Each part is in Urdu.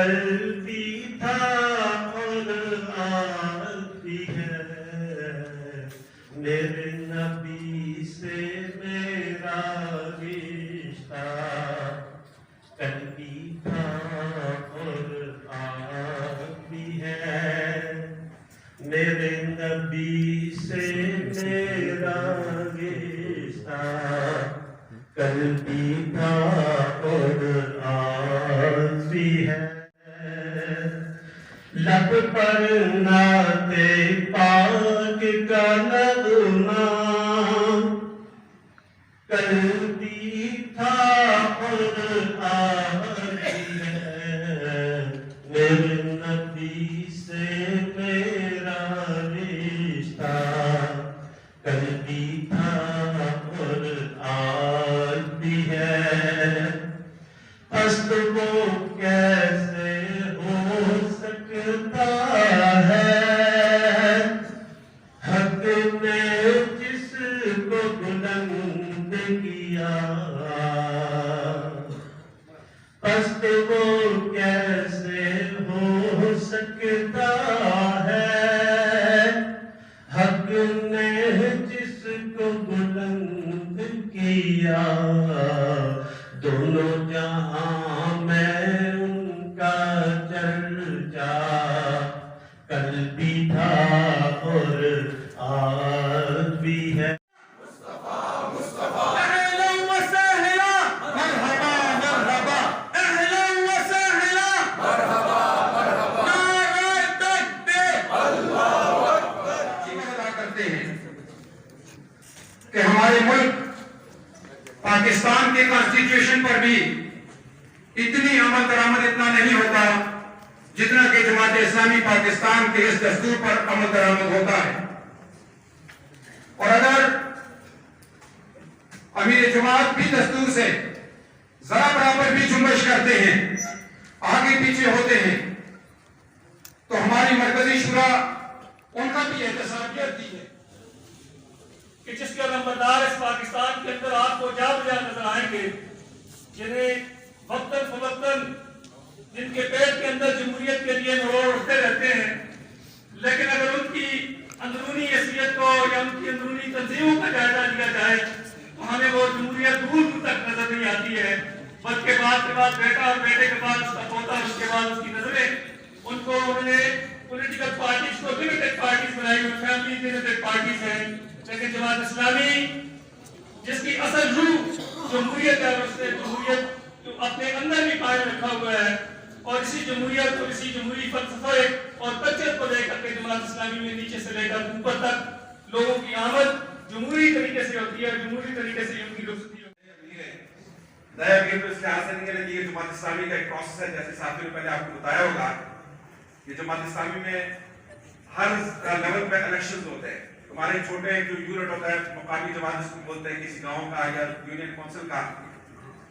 کل بھی تھا اور آج بھی ہے، میرے نبی سے میرا رشتہ، کل بھی تھا اور آج بھی ہے، میرے نبی سے میرا رشتہ، کل بھی تھا اور آج بھی ہے، لب پر نعت پاک کا نغمہ، کل بھی تھا اور آج بھی ہے، میرے نبی سے میرا رشتہ، کل بھی تھا اور آج بھی ہے، پست وہ کیسے ہو سکتا ہے، حق نے جس کو بلند کیا، پست وہ کیسے ہو سکتا ہے، حق نے جس کو بلند کیا، دونوں جہاں میں ان کا چرچا، کل بھی تھا اور آج بھی ہے۔ کہ ہمارے ملک پاکستان کے کانسٹیٹیوشن پر بھی اتنی عمل درآمد اتنا نہیں ہوتا جتنا کہ جماعت اسلامی پاکستان کے اس دستور پر عمل درآمد ہوتا ہے، اور اگر امیر جماعت بھی دستور سے ذرا برابر بھی جنبش کرتے ہیں، آگے پیچھے ہوتے ہیں، تو ہماری مرکزی شورا ان کا بھی احتسابیت دی ہے کہ جس کے نمبردار اس پاکستان کے اندر آپ کو جا بجا نظر آئیں گے، جنہیں وقتاً فوقتاً جن کے پیٹ کے اندر جمہوریت کے لیے نروڑ اٹھتے رہتے ہیں، لیکن اگر ان کی اندرونی حیثیت کو یا ان کی اندرونی تنظیموں کا جائزہ لیا جائے تو ہمیں وہ جمہوریت دور دور تک نظر نہیں آتی ہے، بلکہ بعد کے بعد بیٹا اور بیٹے کے بعد اس کا پوتا، اس کے بعد اس کی نظریں، ان کو انہوں نے پولیٹیکل پارٹیز کو لمیٹڈ پارٹیز بنائی ہوئی، فیملی لمیٹڈ پارٹیز ہیں، لیکن جماعت اسلامی جس کی اصل روح جمہوریت ہے، اس نے جمہوریت اپنے اندر بھی قائم رکھا ہوا ہے، اور اسی جمہوریت اور اسی جمہوری فلسفے اور کلچر کو لے کر کے جماعت اسلامی میں نیچے سے لے کر اوپر تک لوگوں کی آمد جمہوری طریقے سے ہوتی ہے، جمہوری طریقے سے ان کی رخصتی ہوتی ہے۔ نیا گیم تو اس لحاظ سے نہیں ہے کہ یہ جماعت اسلامی کا ایک پروسیس ہے، جیسے ساتھیوں نے پہلے آپ کو بتایا ہوگا کہ جماعت اسلامی میں ہر لیول پہ الیکشنز ہوتے ہیں۔ ہمارے چھوٹے جو یونٹ ہوتا ہے مقامی جماعت جس کو بولتے ہیں کسی گاؤں کا یا یونین کونسل کا،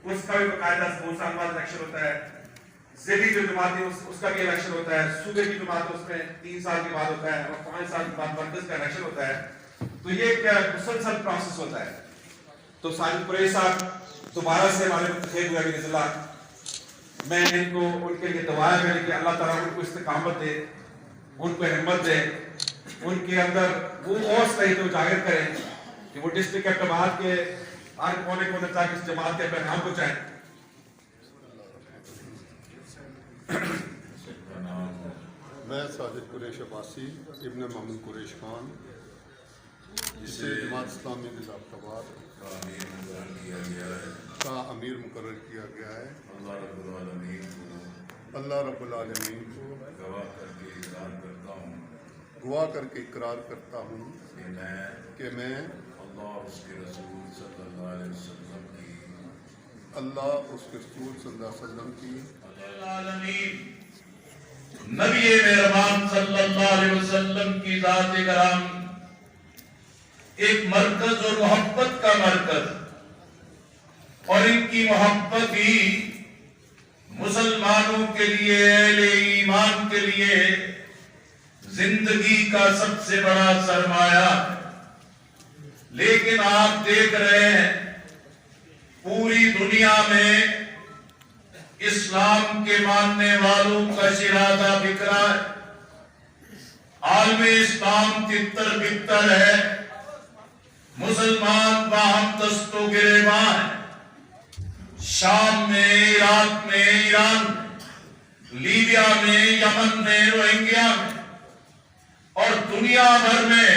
اس کا بھی باقاعدہ 2 سال بعد الیکشن ہوتا ہے۔ ضلعی جو جماعت ہے اس کا بھی الیکشن ہوتا ہے، صوبے کی جماعت اس میں 3 سال کے بعد ہوتا ہے، اور 5 سال کے بعد مرکز کا الیکشن ہوتا ہے۔ تو یہ ایک مسلسل پروسیس ہوتا ہے۔ تو ساجد قریشی صاحب دوبارہ سے ہمارے منتخب ہوئے بإذن اللہ، میں ان کو ان کے لیے دعائیں کریں کہ اللہ تعالیٰ ان کو استقامت دے، ان کو ہمت دے، ان کے اندر وہ اور صحیح تو اجاگر کریں کہ وہ ڈسٹرکٹ اقتباد کے ہر کونے کونے تک اس جماعت کے پیغام پہنچائیں۔ میں ساجد قریشی عباسی ابن محمد قریش خان، جسے جماعت اسلامی ضلع اقتباد کا امیر مقرر کیا گیا ہے، اللہ رب العالمین کو گواہ کر کے اقرار کرتا ہوں کہ میں اللہ اس کے رسول صلی اللہ علیہ وسلم کی اللہ اس کے رسول صلی اللہ علیہ وسلم کی العالمین نبی مہربان صلی اللہ علیہ وسلم کی ذات کرام ایک مرکز اور محبت کا مرکز، اور ان کی محبت ہی مسلمانوں کے لیے، اہل ایمان کے لیے زندگی کا سب سے بڑا سرمایہ۔ لیکن آپ دیکھ رہے ہیں پوری دنیا میں اسلام کے ماننے والوں کا شرازہ بکھرا ہے، عالم اسلام تتر بتر ہے، مسلمان باہم دست و گریباں ہیں، شام میں، عراق میں، ایران میں، لیبیا میں، یمن میں، روہنگیا میں اور دنیا بھر میں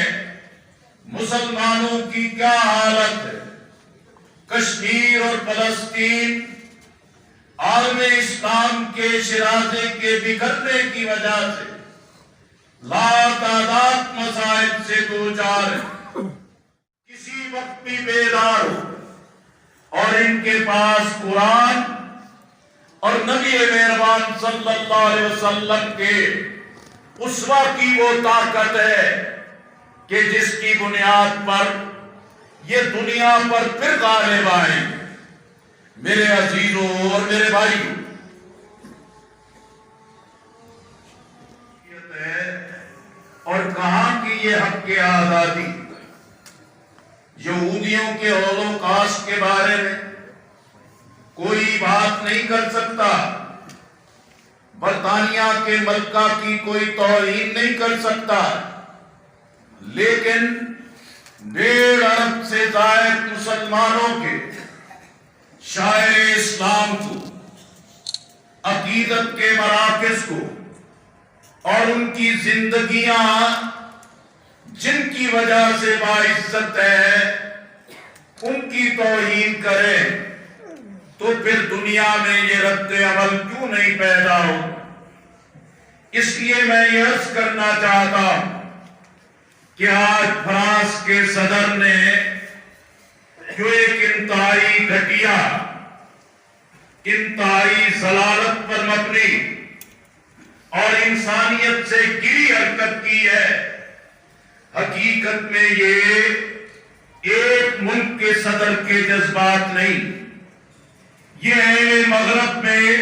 مسلمانوں کی کیا حالت ہے۔ کشمیر اور فلسطین عالم اسلام کے شرازے کے بکھرنے کی وجہ سے لاتعداد مسائل سے دوچار ہے۔ کسی وقت بھی بیدار ہو اور ان کے پاس قرآن اور نبی مہربان صلی اللہ علیہ وسلم کے اسوہ کی وہ طاقت ہے کہ جس کی بنیاد پر یہ دنیا پر پھر غالب آئیں۔ میرے عزیزوں اور میرے بھائیوں، اور کہاں کی یہ حق کی آزادی؟ یہودیوں کے ہولوکاسٹ کے بارے میں کوئی بات نہیں کر سکتا، برطانیہ کے ملکہ کی کوئی توہین نہیں کر سکتا، لیکن 1.5 ارب سے زائد مسلمانوں کے شاعر اسلام کو، عقیدت کے مراکز کو اور ان کی زندگیاں جن کی وجہ سے باعزت ہے ان کی توہین کرے تو پھر دنیا میں یہ رد عمل کیوں نہیں پیدا ہو؟ اس لیے میں یہ عرض کرنا چاہتا ہوں کہ آج فرانس کے صدر نے جو ایک انتہائی گھٹیا، انتہائی ضلالت پر مبنی اور انسانیت سے گری حرکت کی ہے، حقیقت میں یہ ایک ملک کے صدر کے جذبات نہیں، یہ اہل مغرب میں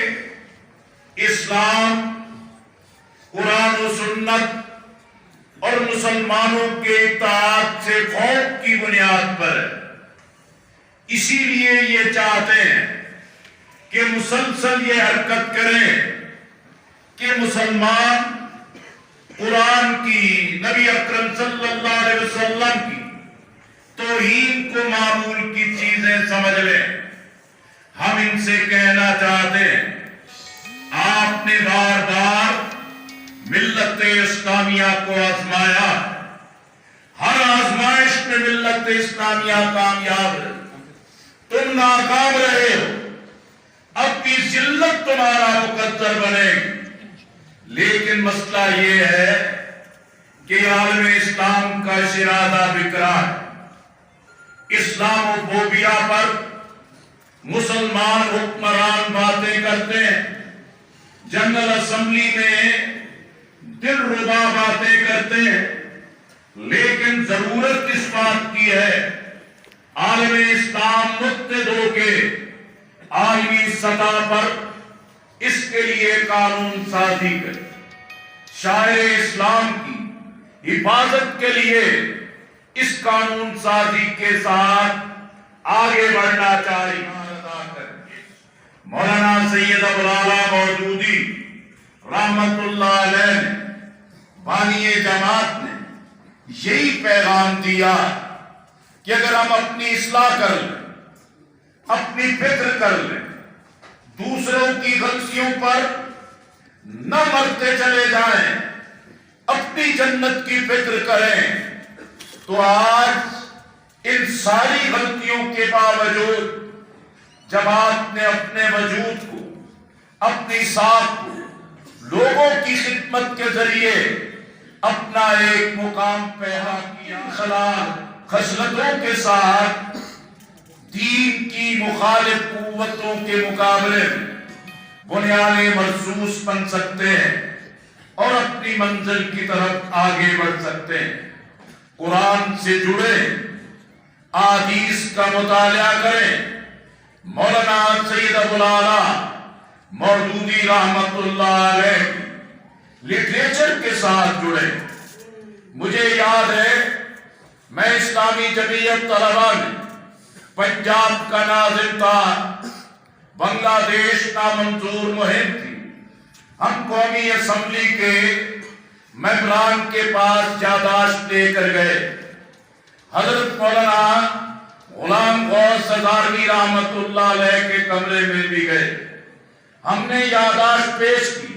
اسلام، قرآن و سنت اور مسلمانوں کے اطاعت سے خوف کی بنیاد پر ہے۔ اسی لیے یہ چاہتے ہیں کہ مسلسل یہ حرکت کریں کہ مسلمان قرآن کی، نبی اکرم صلی اللہ علیہ وسلم کی توہین کو معمول کی چیزیں سمجھ لیں۔ ہم ان سے کہنا چاہتے ہیں، آپ نے بار بار ملت اسلامیہ کو آزمایا، ہر آزمائش میں ملت اسلامیہ کامیاب ہے، تم ناکام رہے ہو، اب بھی ذلت تمہارا مقدر بنے گی۔ لیکن مسئلہ یہ ہے کہ عالم اسلام کا شرازہ بکھرا ہے، اسلام و فوبیا پر مسلمان حکمران باتیں کرتے ہیں، جنرل اسمبلی میں دل ربا باتیں کرتے ہیں، لیکن ضرورت اس بات کی ہے عالم اسلام متحد ہو کے عالمی سطح پر اس کے لیے قانون سازی کرے، شاعر اسلام کی حفاظت کے لیے اس قانون سازی کے ساتھ آگے بڑھنا چاہیے۔ مولانا سید ابوالعلا مودودی رحمت اللہ علیہ بانی جماعت نے یہی پیغام دیا کہ اگر ہم اپنی اصلاح کر لیں، اپنی فکر کر لیں، دوسروں کی غلطیوں پر نہ مرتے چلے جائیں، اپنی جنت کی فکر کریں، تو آج ان ساری غلطیوں کے باوجود جماعت نے اپنے وجود کو، اپنی ساکھ کو لوگوں کی خدمت کے ذریعے اپنا ایک مقام پیدا کیا۔ خلاف خصلتوں کے ساتھ دین کی مخالف قوتوں کے مقابلے میں بنیادیں مرصوص بن سکتے ہیں اور اپنی منزل کی طرف آگے بڑھ سکتے ہیں۔ قرآن سے جڑے، احادیث کا مطالعہ کریں، مولانا سید ابوالعلا مودودی رحمت اللہ علیہ لٹریچر کے ساتھ جڑے۔ مجھے یاد ہے میں اسلامی جمعیت طلبہ میں پنجاب کا ناظم تھا، بنگلہ دیش نامنظور مہم تھی. ہم قومی اسمبلی کے ممبران کے پاس یادداشت لے کر گئے. حضرت مولانا غلام غوث ہزاروی رحمت اللہ علیہ کے کمرے میں بھی گئے. ہم نے یادداشت پیش کی.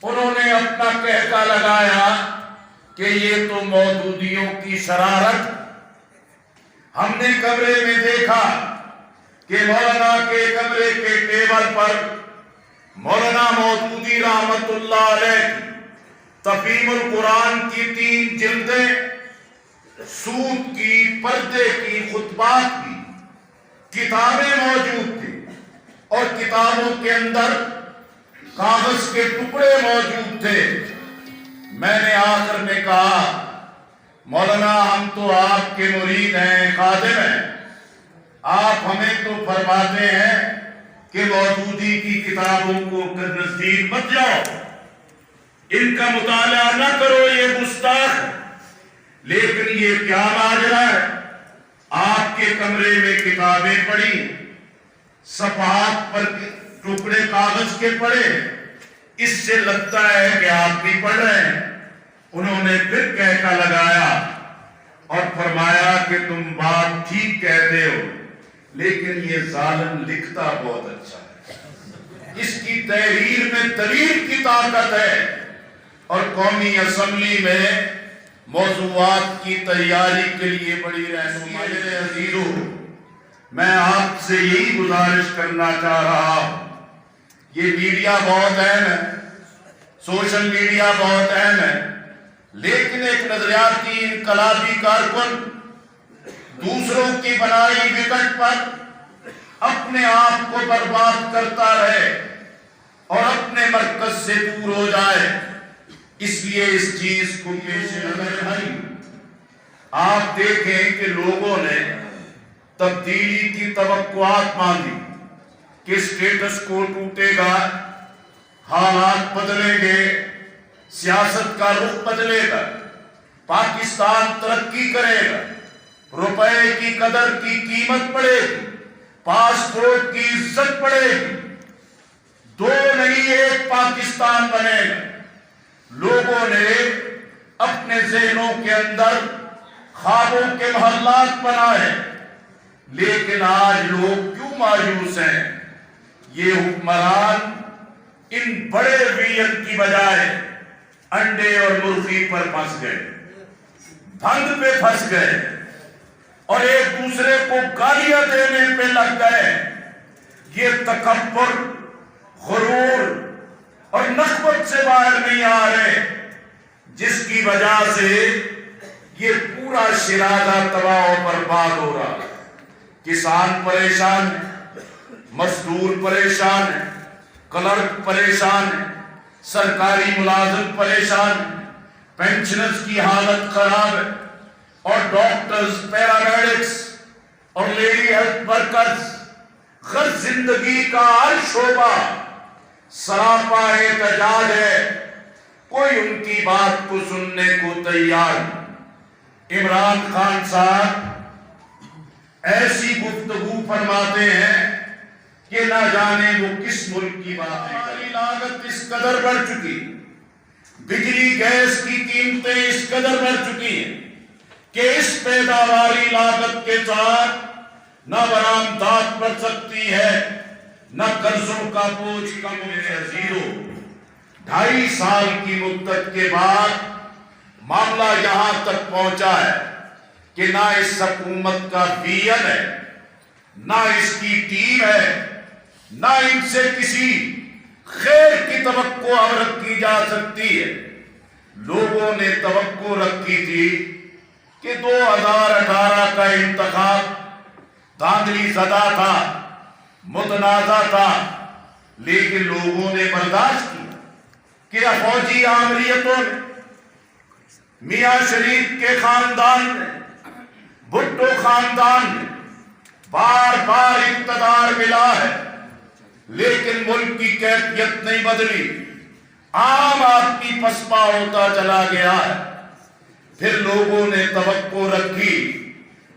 انہوں نے اپنا کہکا لگایا کہ یہ تو مودودیوں کی شرارت. ہم نے کمرے میں دیکھا کہ مولانا کے کمرے کے ٹیبل پر مولانا مودودی رحمت اللہ علیہ کی تفہیم القرآن کی 3 جلدیں، سود کی، پردے کی، خطبات کی کتابیں موجود تھیں اور کتابوں کے اندر کاغذ کے ٹکڑے موجود تھے. میں نے آخر میں کہا مولانا ہم تو آپ کے مرید ہیں، خادم ہیں، آپ ہمیں تو فرماتے ہیں کہ مودودی کی کتابوں کو نزدیک مت جاؤ، ان کا مطالعہ نہ کرو، یہ گستاخ. لیکن یہ کیا ماجرا ہے؟ آپ کے کمرے میں کتابیں پڑھی، صفحات پر ٹکڑے کاغذ کے پڑھے، اس سے لگتا ہے کہ آپ بھی پڑھ رہے ہیں. انہوں نے پھر کہکا لگایا اور فرمایا کہ تم بات ٹھیک کہتے ہو، لیکن یہ ظالم لکھتا بہت اچھا ہے، اس کی تحریر میں دلیل کی طاقت ہے. اور قومی اسمبلی میں موضوعات کی تیاری کے لیے بڑی رہنمائی. میرے عزیزو، میں آپ سے یہی گزارش کرنا چاہ رہا ہوں، یہ میڈیا بہت اہم ہے، سوشل میڈیا بہت اہم ہے، لیکن ایک نظریاتی انقلابی کارکن دوسروں کی بنائی وکٹ پر اپنے آپ کو برباد کرتا رہے اور اپنے مرکز سے دور ہو جائے. اس لیے اس چیز کو پیش نظر رکھیں. آپ دیکھیں کہ لوگوں نے تبدیلی کی توقعات ماندی کہ سٹیٹس کو ٹوٹے گا، حالات بدلیں گے، سیاست کا رخ بدلے گا، پاکستان ترقی کرے گا، روپے کی قدر کی قیمت بڑھے گی، پاسپورٹ کی عزت بڑھے گی، 2 نہیں 1 پاکستان بنے گا. لوگوں نے اپنے ذہنوں کے اندر خوابوں کے محلات بنائے، لیکن آج لوگ کیوں مایوس ہیں؟ یہ حکمران ان بڑے ویژن کی بجائے انڈے اور مرغی پر پھنس گئے، دھند پہ پھنس گئے اور ایک دوسرے کو گالیاں دینے پہ لگ گئے. یہ تکبر، غرور اور نخوت سے باہر نہیں آ رہے، جس کی وجہ سے یہ پورا شرادہ تباہ و برباد ہو رہا. کسان پریشان ہے، مزدور پریشان ہے، کلرک پریشان ہے، سرکاری ملازم پریشان ہے، پینشنرز کی حالت خراب ہے، اور ڈاکٹرز، پیرامیڈکس اور لیڈی ہیلتھ ورکرز، غرض زندگی کا ہر شعبہ سراپا احتجاج ہے. کوئی ان کی بات کو سننے کو تیار نہیں. عمران خان صاحب ایسی گفتگو فرماتے ہیں کہ نہ جانے وہ کس ملک کی بات ہے. لاگت اس قدر بڑھ چکی، بجلی گیس کی قیمتیں اس قدر بڑھ چکی ہیں کہ اس پیداواری لاگت کے ساتھ نہ برآمدات بڑھ سکتی ہے، نہ قرضوں کا بوجھ کم. میرے عزیزو، 2.5 سال کی مدت کے بعد معاملہ یہاں تک پہنچا ہے کہ نہ اس حکومت کا ویژن ہے، نہ اس کی ٹیم ہے، نہ ان سے کسی خیر کی توقع اب رکھی جا سکتی ہے. لوگوں نے توقع رکھی تھی کہ 2018 کا انتخاب دھاندلی زدہ تھا، متنازع تھا، لیکن لوگوں نے برداشت کیا کہ فوجی آمریتوں نے، میاں شریف کے خاندان نے، بھٹو خاندان نے بار بار اقتدار ملا ہے، لیکن ملک کی کیفیت نہیں بدلی. عام آدمی پسپا ہوتا چلا گیا ہے. پھر لوگوں نے توقع رکھی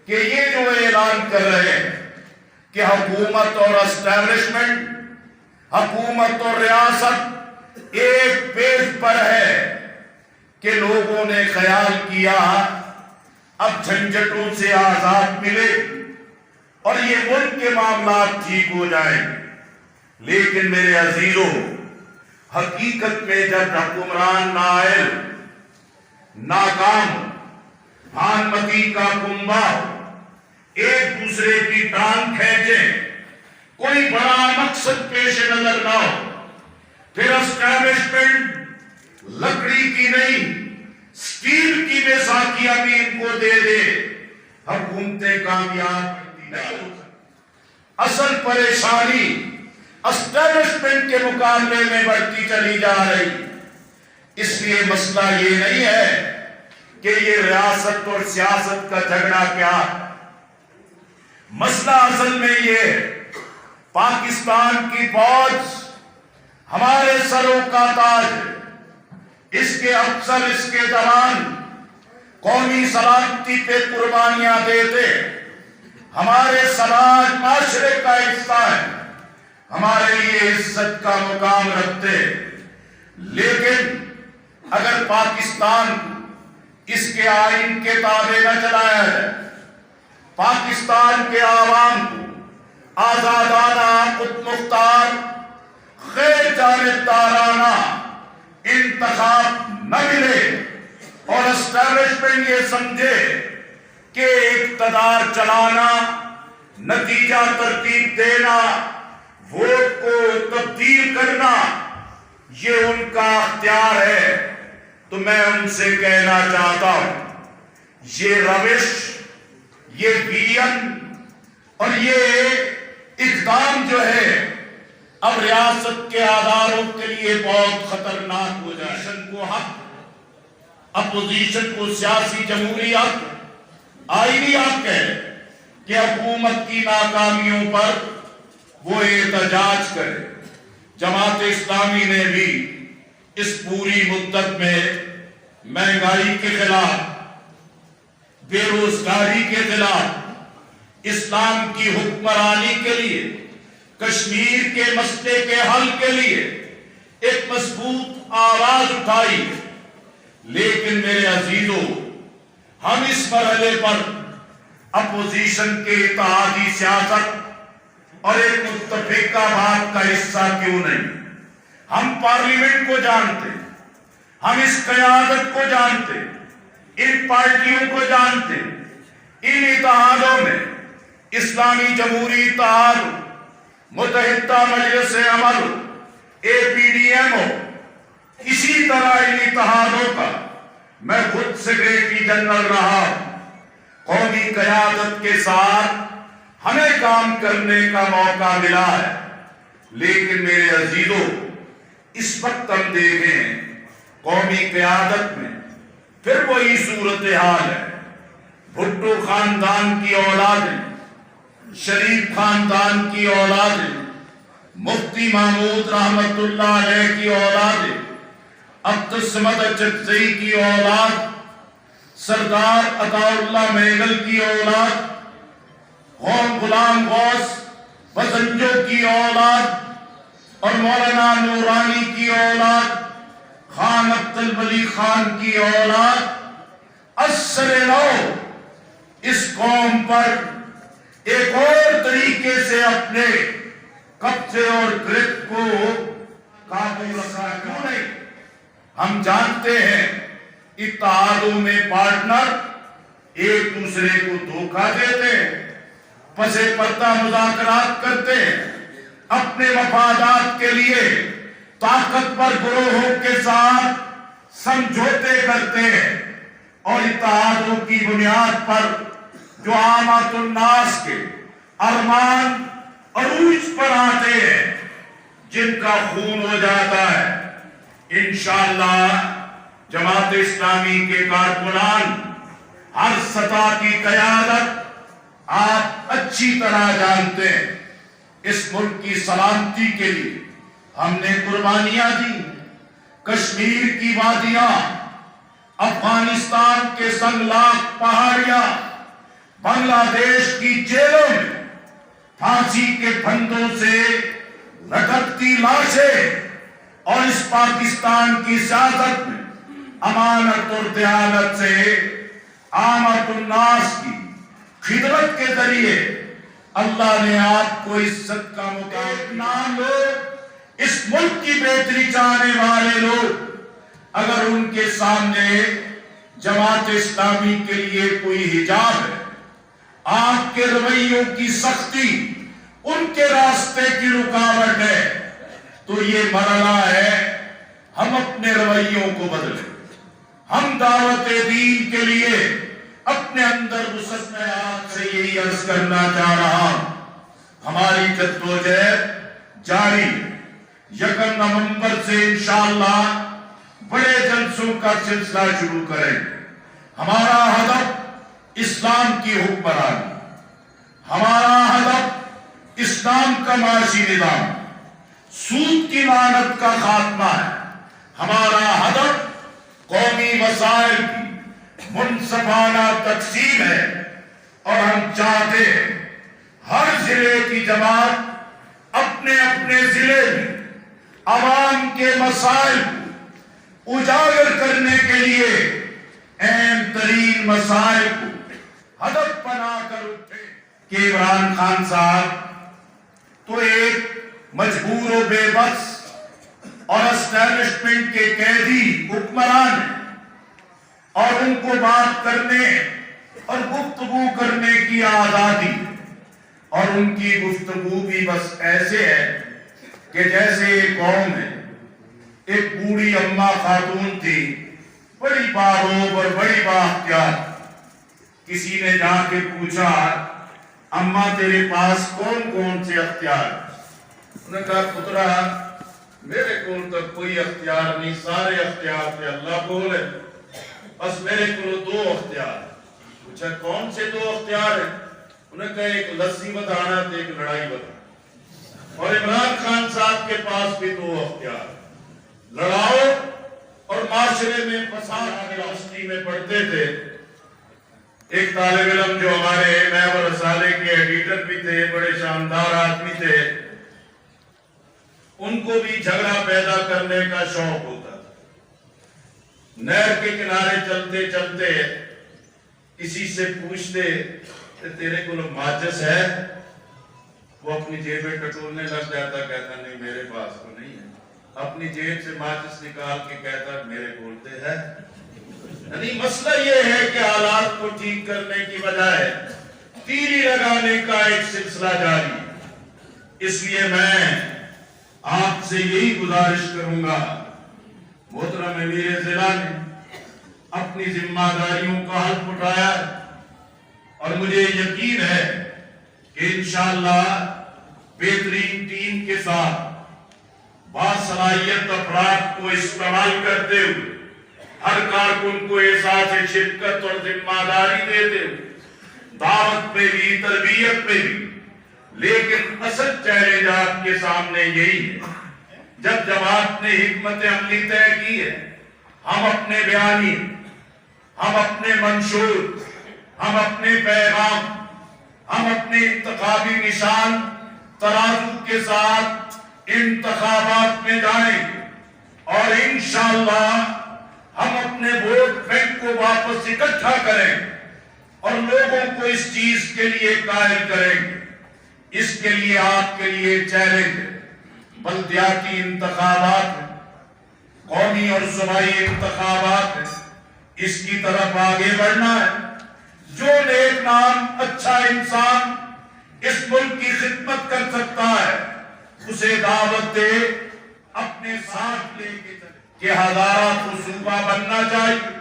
کہ یہ جو اعلان کر رہے ہیں کہ حکومت اور اسٹیبلشمنٹ، حکومت اور ریاست ایک پیج پر ہے کہ لوگوں نے خیال کیا اب جھنجھٹوں سے آزاد ملے اور یہ ملک کے معاملات ٹھیک ہو جائیں. لیکن میرے عزیزوں، حقیقت میں جب حکمران نائل، ناکام، بھانمتی کا کنبہ ایک دوسرے کی ٹانگ کھینچیں، کوئی بڑا مقصد پیش نظر نہ ہو، پھر اسٹیبلشمنٹ لکڑی کی نہیں سٹیل کی بیساکھیاں بھی ان کو دے دے، حکومتیں کامیاب نہیں ہو سکتی. اصل پریشانی اسٹیبلشمنٹ کے مقابلے میں بڑھتی چلی جا رہی. اس لیے مسئلہ یہ نہیں ہے کہ یہ ریاست اور سیاست کا جھگڑا کیا ہے. مسئلہ اصل میں یہ ہے پاکستان کی فوج ہمارے سروں کا تاج ہے. اس کے افسر، اس کے جوان قومی سلامتی پہ قربانیاں دیتے، ہمارے سماج معاشرے کا حصہ ہے، ہمارے لیے عزت کا مقام رکھتے. لیکن اگر پاکستان اس کے آئین کے تابع نہ چلایا جائے، پاکستان کے عوام کو آزادانہ، خود مختار، غیر جانبدارانہ انتخاب نہ ملے اور اسٹیبلشمنٹ یہ سمجھے کہ اقتدار چلانا، نتیجہ ترتیب دینا، ووٹ کو تبدیل کرنا یہ ان کا اختیار ہے، تو میں ان سے کہنا چاہتا ہوں یہ روش، یہ ویژن اور یہ اقدام جو ہے اب ریاست کے اداروں کے لیے بہت خطرناک ہو جائے. اپوزیشن کو حق، اپوزیشن کو سیاسی جمہوری حق، آئینی حق ہے کہ حکومت کی ناکامیوں پر وہ احتجاج کرے. جماعت اسلامی نے بھی اس پوری مدت میں مہنگائی کے خلاف، بے روزگاری کے خلاف، اسلام کی حکمرانی کے لیے، کشمیر کے مسئلے کے حل کے لیے ایک مضبوط آواز اٹھائی. لیکن میرے عزیزوں، ہم اس مرحلے پر اپوزیشن کے اتحادی سیاست اور ایک متفقہ بات کا حصہ کیوں نہیں؟ ہم پارلیمنٹ کو جانتے، ہم اس قیادت کو جانتے، ان پارٹیوں کو جانتے. ان اتحادوں میں اسلامی جمہوری اتحاد، متحدہ مجلس عمل، APDM ہو، اسی طرح ان اتحادوں کا میں خود سیکریٹری جنرل رہا. قومی قیادت کے ساتھ ہمیں کام کرنے کا موقع ملا ہے. لیکن میرے عزیزوں، اس وقت ہم دیکھیں قومی قیادت میں پھر وہی صورتحال ہے. بھٹو خاندان کی اولادیں، شریف خاندان کی اولادیں، مفتی محمود رحمت اللہ علیہ کی اولادیں، عبدالصمد اچکزئی کی اولاد، سردار عطا اللہ میگل کی اولاد، غلام غوث بزنجو کی اولاد اور مولانا نورانی کی اولاد، خان عبد الولی خان کی اولاد، اثر نو اس قوم پر ایک اور طریقے سے اپنے قبضے اور گرفت کو قابو رکھا. کیوں نہیں؟ ہم جانتے ہیں اتحادوں میں پارٹنر ایک دوسرے کو دھوکہ دیتے ہیں، پس پردہ مذاکرات کرتے ہیں، اپنے مفادات کے لیے طاقتور گروہوں کے ساتھ سمجھوتے کرتے ہیں اور اتحادوں کی بنیاد پر جو عامات الناس کے ارمان عروج پر آتے ہیں، جن کا خون ہو جاتا ہے. انشاءاللہ جماعت اسلامی کے کارکنان، ہر سطح کی قیادت آپ اچھی طرح جانتے ہیں، اس ملک کی سلامتی کے لیے ہم نے قربانیاں دی. کشمیر کی وادیاں، افغانستان کے سنگلاخ پہاڑیاں، بنگلہ دیش کی جیلوں میں پھانسی کے پھندوں سے لٹکتی لاشیں اور اس پاکستان کی سیاست میں امانت اور دیانت سے عامت الناس کی خدمت کے ذریعے اللہ نے آپ کو عزت کا مقام نام لوگ، اس ملک کی بہتری چاہنے والے لوگ، اگر ان کے سامنے جماعت اسلامی کے لیے کوئی حجاب ہے، آپ کے رویوں کی سختی ان کے راستے کی رکاوٹ ہے، تو یہ مرحلہ ہے ہم اپنے رویوں کو بدلیں۔ ہم دعوت دین کے لیے اپنے اندر وسعت میں آپ سے یہی عرض کرنا چاہ رہا ہوں، ہماری جدوجہد جاری ہے۔ 1 نومبر سے انشاءاللہ بڑے جلسوں کا سلسلہ شروع کریں۔ ہمارا ہدف اسلام کی حکمرانی، ہمارا ہدف اسلام کا معاشی نظام، سود کی لعنت کا خاتمہ ہے۔ ہمارا ہدف قومی وسائل کی منصفانہ تقسیم ہے، اور ہم چاہتے ہیں ہر ضلع کی جماعت اپنے اپنے ضلع میں عوام کے مسائل کو اجاگر کرنے کے لیے اہم ترین مسائل کو ہدف بنا کر اٹھے کہ عمران خان صاحب تو ایک مجبور و بے بس اور اسٹیبلشمنٹ کے قیدی حکمران ہیں، اور ان کو بات کرنے اور گفتگو کرنے کی آزادی، اور ان کی گفتگو بھی بس ایسے ہے کہ جیسے ایک قوم ہے، ایک بوڑھی اماں خاتون تھی، بڑی باروب اور بڑی بااختیار، کسی نے جا کے پوچھا اماں تیرے پاس کون کون سے اختیار؟ انہوں نے کہا پترا میرے کول تو کوئی اختیار نہیں، سارے اختیار تے اللہ کول ہے، بس میرے کول 2 اختیار۔ پوچھا کون سے 2 اختیار ہیں؟ انہوں نے کہا ایک لسی بدانا تے ایک لڑائی بدانا۔ اور عمران خان صاحب کے پاس بھی 2 اختیار، لڑاؤ اور معاشرے میں فساد۔ یونیورسٹی میں پڑھتے تھے، ایک طالب علم جو ہمارے نیب و رسالے کے ایڈیٹر بھی تھے، بڑے شاندار آدمی تھے، ان کو بھی جھگڑا پیدا کرنے کا شوق ہوتا تھا۔ نہر کے کنارے چلتے چلتے کسی سے پوچھتے تیرے کو ماچس ہے؟ وہ اپنی جیب میں ٹٹولنے لگ جاتا، کہتا نہیں میرے پاس تو نہیں ہے، اپنی جیب سے ماچس نکال کے کہتا میرے بولتے ہے۔ یعنی مسئلہ یہ ہے کہ حالات کو ٹھیک کرنے کی بجائے تیری لگانے کا ایک سلسلہ جاری ہے۔ اس لیے میں آپ سے یہی گزارش کروں گا، محترم امیر ضلع نے اپنی ذمہ داریوں کا حلف اٹھایا ہے، اور مجھے یقین ہے کہ انشاءاللہ بہترین ٹیم کے ساتھ باصلاحیت افراد کو استعمال کرتے ہوئے، ہر کارکن کو احساس شرکت اور ذمہ داری دیتے ہوئے، دعوت پہ بھی تربیت پہ بھی، لیکن اصل چیلنج آپ کے سامنے یہی ہے۔ جب جماعت نے حکمت عملی طے کی ہے، ہم اپنے بیانی، ہم اپنے منشور، ہم اپنے پیغام، ہم اپنے انتخابی نشان ترازو کے ساتھ انتخابات میں جائیں گے، اور انشاءاللہ ہم اپنے ووٹ بینک کو واپس اکٹھا کریں گے اور لوگوں کو اس چیز کے لیے قائل کریں گے۔ اس کے لیے آپ کے لیے چیلنج ہے، بلدیاتی انتخابات ہیں، قومی اور صوبائی انتخابات ہیں، اس کی طرف آگے بڑھنا ہے۔ جو نیک نام اچھا انسان اس ملک کی خدمت کر سکتا ہے، اسے دعوت دے، اپنے ساتھ لے کے چلے کہ ہزارہ کو صوبہ بننا چاہیے،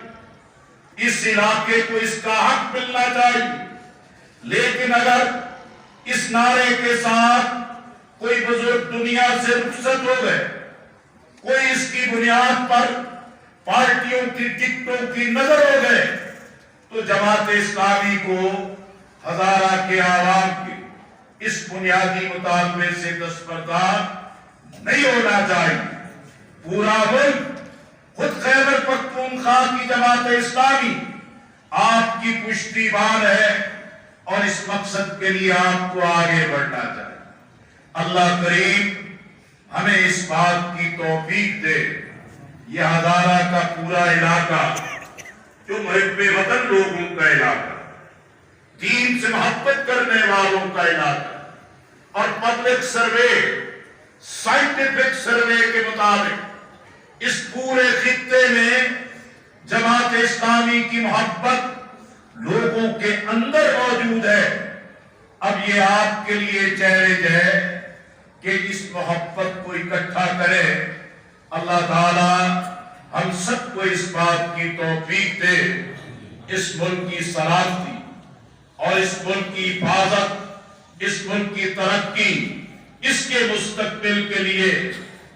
اس علاقے کو اس کا حق ملنا چاہیے۔ لیکن اگر اس نعرے کے ساتھ کوئی بزرگ دنیا سے رخصت ہو گئے، کوئی اس کی بنیاد پر پارٹیوں کی ٹکٹوں کی نظر ہو گئے، تو جماعت اسلامی کو ہزارہ کے عوام کے اس بنیادی مطالبے سے دستبردار نہیں ہونا چاہیے۔ پورا ملک، خود خیبر پختونخوا کی جماعت اسلامی آپ کی پشتیبان ہے، اور اس مقصد کے لیے آپ کو آگے بڑھنا چاہیے۔ اللہ کریم ہمیں اس بات کی توفیق دے۔ یہ ہزارہ کا پورا علاقہ جو محب وطن لوگوں کا علاقہ، دین سے محبت کرنے والوں کا علاقہ، اور پبلک سروے، سائنٹیفک سروے کے مطابق اس پورے خطے میں جماعت اسلامی کی محبت لوگوں کے اندر موجود ہے۔ اب یہ آپ کے لیے چیلنج ہے کہ اس محبت کو اکٹھا کرے۔ اللہ تعالی ہم سب کو اس بات کی توفیق دے، اس ملک کی سلامتی اور اس ملک کی حفاظت، اس ملک کی ترقی، اس کے مستقبل کے لیے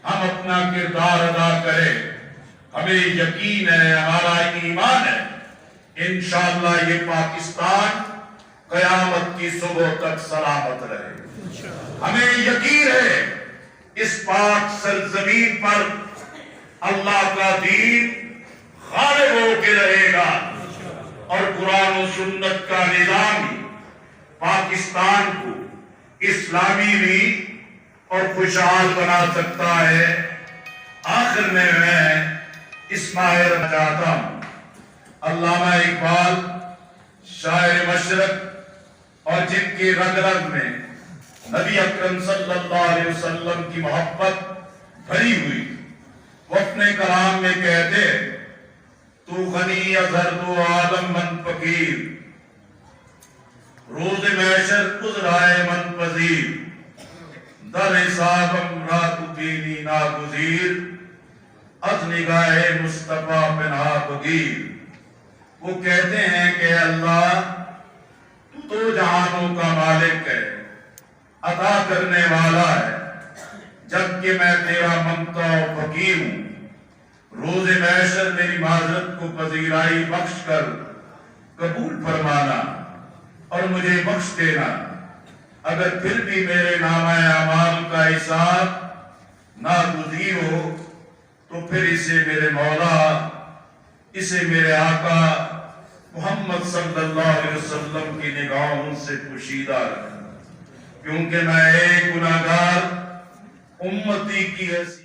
ہم اپنا کردار ادا کریں۔ ہمیں یقین ہے، ہمارا ایمان ہے، انشاءاللہ یہ پاکستان قیامت کی صبح تک سلامت رہے۔ ہمیں یقین ہے اس پاک سرزمین پر اللہ کا دین غالب ہو کے رہے گا، اور قرآن و سنت کا نظام ہی پاکستان کو اسلامی بھی اور خوشحال بنا سکتا ہے۔ آخر میں اس ماہر چاہتا ہوں، علامہ اقبال شاعر مشرق اور جن کی رگ رگ میں نبی اکرم صلی اللہ علیہ وسلم کی محبت بھری ہوئی، وہ اپنے کلام میں کہتے، تو غنی ازہر دو عالم من فقیر، روز محشر گزرائے من پذیر، در حساب امرات دینی ناگزیر، از نگاہ مصطفیٰ پنہا بگیر۔ وہ کہتے ہیں کہ اللہ تو جہانوں کا مالک ہے، عطا کرنے والا ہے، جبکہ میں تیرا منگتا و فقیر ہوں۔ روز محشر میری معذرت کو پذیرائی بخش کر قبول فرمانا اور مجھے بخش دینا۔ اگر پھر بھی میرے نامہ اعمال کا حساب ناگزیر ہو تو پھر اسے میرے مولا، اسے میرے آقا محمد صلی اللہ علیہ وسلم کی نگاہوں سے پوشیدہ رکھنا، کیونکہ میں ایک گناہگار امتی کی حیثیت